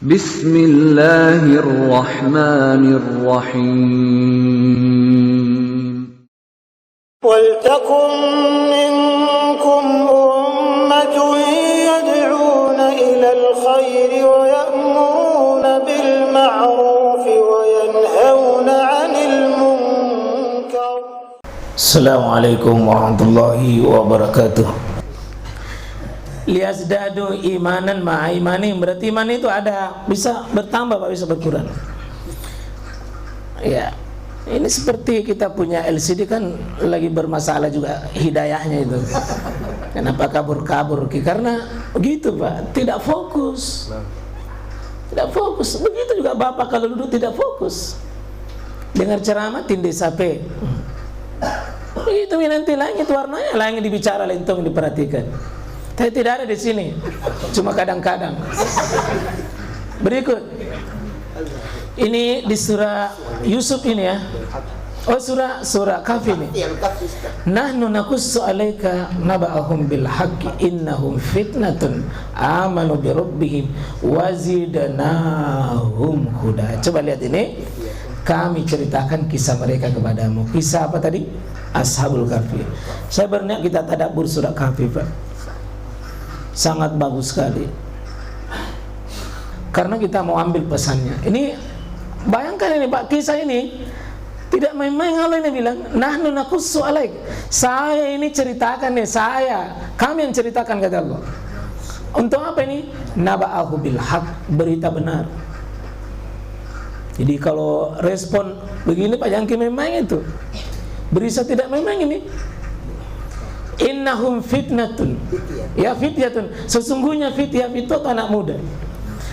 Bismillahirrahmanirrahim. وَلْتَكُنْ مِنْكُمْ أُمَّةٌ يَدْعُونَ إِلَى الْخَيْرِ وَيَأْمُرُونَ بِالْمَعْرُوفِ وَيَنْهَوْنَ عَنِ الْمُنْكَرِ. Assalamualaikum warahmatullahi wabarakatuh. Liyazdadu imanan ma'a imanim, berarti iman itu ada, bisa bertambah, bisa berkurang. Ya, ini seperti kita punya LCD kan lagi bermasalah juga hidayahnya itu. Kenapa kabur-kabur? Karena begitu Pak, tidak fokus. Tidak fokus. Begitu juga Bapak kalau duduk tidak fokus. Dengar ceramah tindih sape. Begitu nanti langit warnanya, langit dibicara lentong diperhatikan. Tapi tidak ada di sini. Cuma kadang-kadang. Berikut. Ini di surah Yusuf ini ya. Oh surah Kahfi ini. Nahnu naqussu 'alaika naba'ahum bil haqqi innahum fitnatun amanu bi rabbihim wa zidnahum huda. Coba lihat ini. Kami ceritakan kisah mereka kepadamu. Kisah apa tadi? Ashabul Kahfi. Saya berniat kita tadabbur surah Kahfi, Pak. Sangat bagus sekali. Karena kita mau ambil pesannya. Ini bayangkan ini Pak, kisah ini tidak main-main. Allah ini bilang, nahnu naqussu 'alaik. Saya ini ceritakan nih, kami yang ceritakan kata Allah. Untuk apa ini? Naba'ahu bil haq, berita benar. Jadi kalau respon begini Pak, jangan main-main itu. Berisa tidak main-main ini. Innahum fitnatun. Ya fityatun. Sesungguhnya fityah itu anak muda.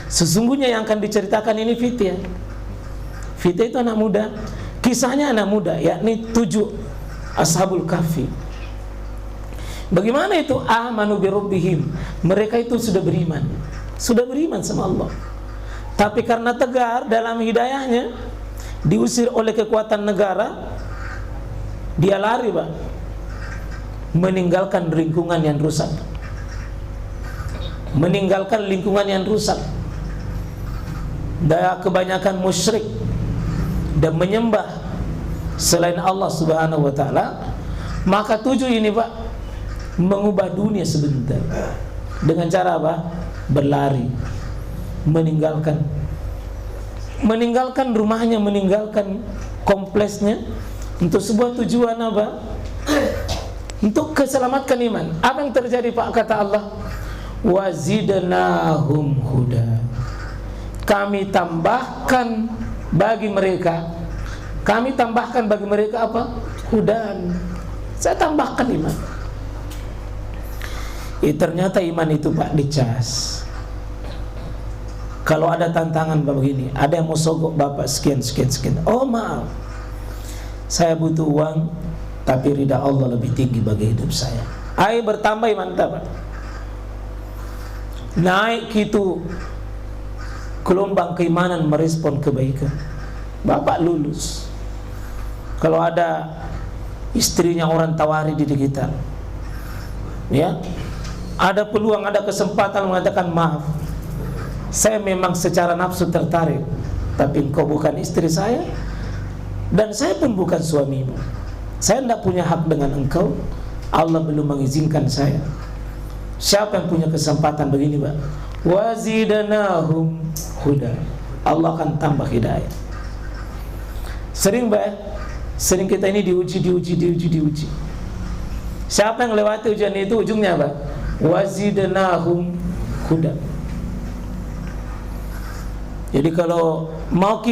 Sesungguhnya yang akan diceritakan ini fityah. Fityah itu anak muda. Kisahnya anak muda, yakni 7 Ashabul Kahfi. Bagaimana itu? Amanu bi rabbihim. Mereka itu sudah beriman. Sudah beriman sama Allah. Tapi karena tegar dalam hidayahnya, diusir oleh kekuatan negara, dia lari, Pak. Meninggalkan lingkungan yang rusak. Meninggalkan lingkungan yang rusak. Dan kebanyakan musyrik dan menyembah selain Allah Subhanahu wa taala. Maka 7 ini Pak mengubah dunia sebentar. Dengan cara apa? Berlari. Meninggalkan rumahnya, meninggalkan kompleksnya untuk sebuah tujuan apa? Untuk keselamatkan iman. Apa yang terjadi Pak? Kata Allah, wazidnahum huda. Kami tambahkan bagi mereka apa? Hudan. Saya tambahkan iman. Ternyata iman itu Pak dicas. Kalau ada tantangan Pak begini, ada yang mau sogok Bapak sekian. Oh maaf, saya butuh uang, tapi ridha Allah lebih tinggi bagi hidup saya. Ayo bertambah iman Pak. Naik itu gelombang keimanan merespon kebaikan. Bapak lulus. Kalau ada istrinya orang tawari diri kita, ya, ada peluang, ada kesempatan mengatakan maaf, saya memang secara nafsu tertarik, tapi engkau bukan istri saya, dan saya pun bukan suamimu. Saya tidak punya hak dengan engkau. Allah belum mengizinkan saya. Siapa yang punya kesempatan begini Pak? Wazidnahum huda. Allah akan tambah hidayah. Sering kita ini diuji. Siapa yang lewati ujian itu ujungnya apa? Wazidnahum huda. Jadi kalau mau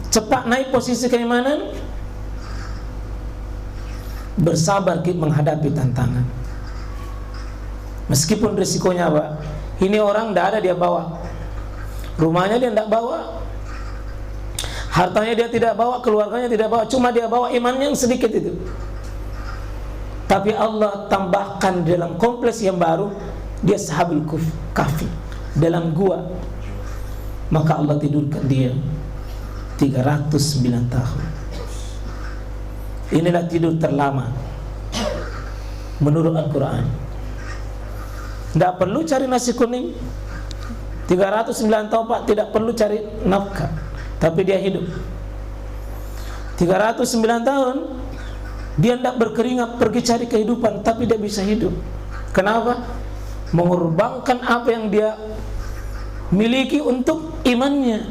cepat naik posisi keimanan, bersabar menghadapi tantangan. Meskipun risikonya Pak, ini orang tidak ada dia bawa, rumahnya dia tidak bawa, hartanya dia tidak bawa, keluarganya tidak bawa, cuma dia bawa imannya yang sedikit itu. Tapi Allah tambahkan dalam kompleks yang baru, dia Ashabul Kahfi dalam gua. Maka Allah tidurkan dia 309 tahun. Inilah tidur terlama menurut Al-Quran. Tidak perlu cari nasi kuning. 309 tahun Pak tidak perlu cari nafkah, tapi dia hidup. 309 tahun dia tidak berkeringat pergi cari kehidupan, tapi dia bisa hidup. Kenapa? Mengorbankan apa yang dia miliki untuk imannya.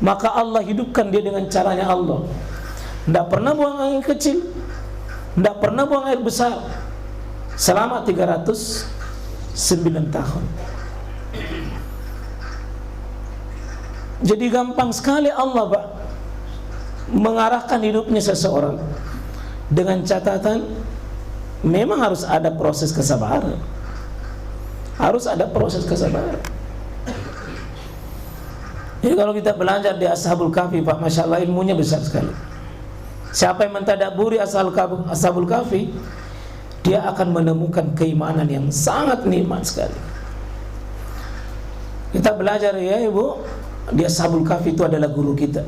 Maka Allah hidupkan dia dengan caranya Allah. Tidak pernah buang air kecil, tidak pernah buang air besar, selama 309 tahun. Jadi gampang sekali Allah Pak mengarahkan hidupnya seseorang, dengan catatan memang harus ada proses kesabaran. Harus ada proses kesabaran. Jadi kalau kita belajar di Ashabul Kahfi Pak, Masya Allah ilmunya besar sekali. Siapa yang mentadaburi Ashabul Kahfi, dia akan menemukan keimanan yang sangat nikmat sekali. Kita belajar ya Ibu, di Ashabul Kahfi itu adalah guru kita.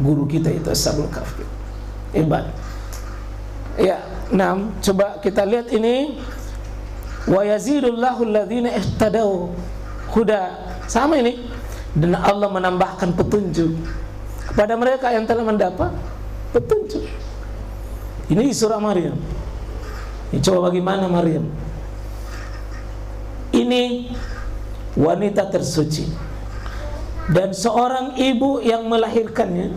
Guru kita itu Ashabul Kahfi. Hebat. Ya, coba kita lihat ini. Wa yazidullahu alladhina ihtadaw huda. Sama ini. Dan Allah menambahkan petunjuk kepada mereka yang telah mendapat petunjuk. Ini di surah Maryam. Ini coba bagaimana Maryam. Ini wanita tersuci, dan seorang ibu yang melahirkannya.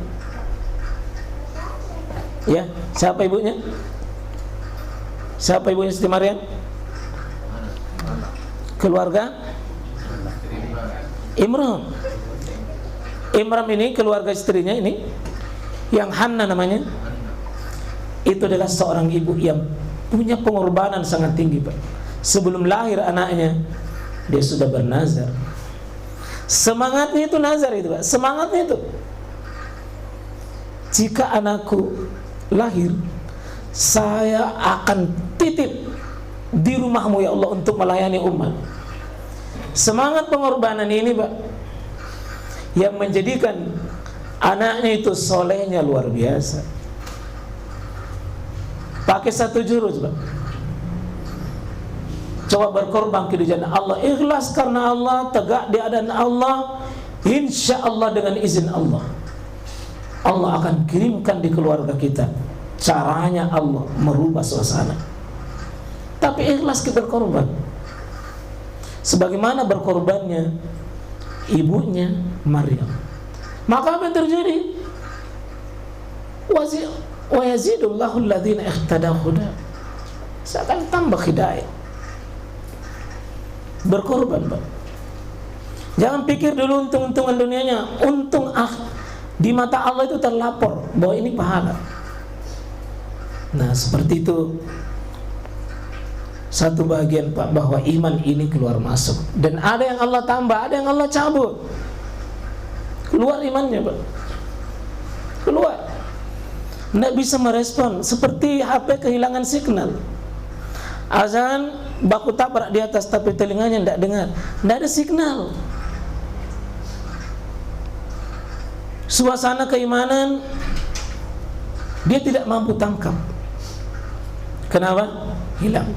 Ya, siapa ibunya? Siapa ibunya Siti Maryam? Keluarga Imran. Imran ini keluarga istrinya ini, yang Hanna namanya, itu adalah seorang ibu yang punya pengorbanan sangat tinggi Pak. Sebelum lahir anaknya, dia sudah bernazar. Semangatnya itu nazar itu Pak, semangatnya itu. Jika anakku lahir, saya akan titip di rumahmu ya Allah untuk melayani umat. Semangat pengorbanan ini Pak, yang menjadikan anaknya itu solehnya luar biasa. Pakai satu jurus Pak, coba berkorban di jalan Allah, ikhlas karena Allah, tegak di hadapan Allah, insya Allah dengan izin Allah, Allah akan kirimkan di keluarga kita. Caranya Allah merubah suasana. Tapi ikhlas kita berkorban, sebagaimana berkorbannya ibunya Maryam. Maka apa yang terjadi? Wa yazidullahu alladhina ihtadaw huda. Saya akan tambah hidayah. Berkorban Pak. Jangan pikir dulu untung-untungan dunianya. Untung di mata Allah itu terlapor bahwa ini pahala. Nah seperti itu satu bagian Pak, bahwa iman ini keluar masuk. Dan ada yang Allah tambah, ada yang Allah cabut. Keluar imannya Pak, keluar. Tidak bisa merespon, seperti HP kehilangan signal. Azan baku tabrak di atas tapi telinganya tidak dengar, tidak ada signal. Suasana keimanan dia tidak mampu tangkap. Kenapa? Hilang.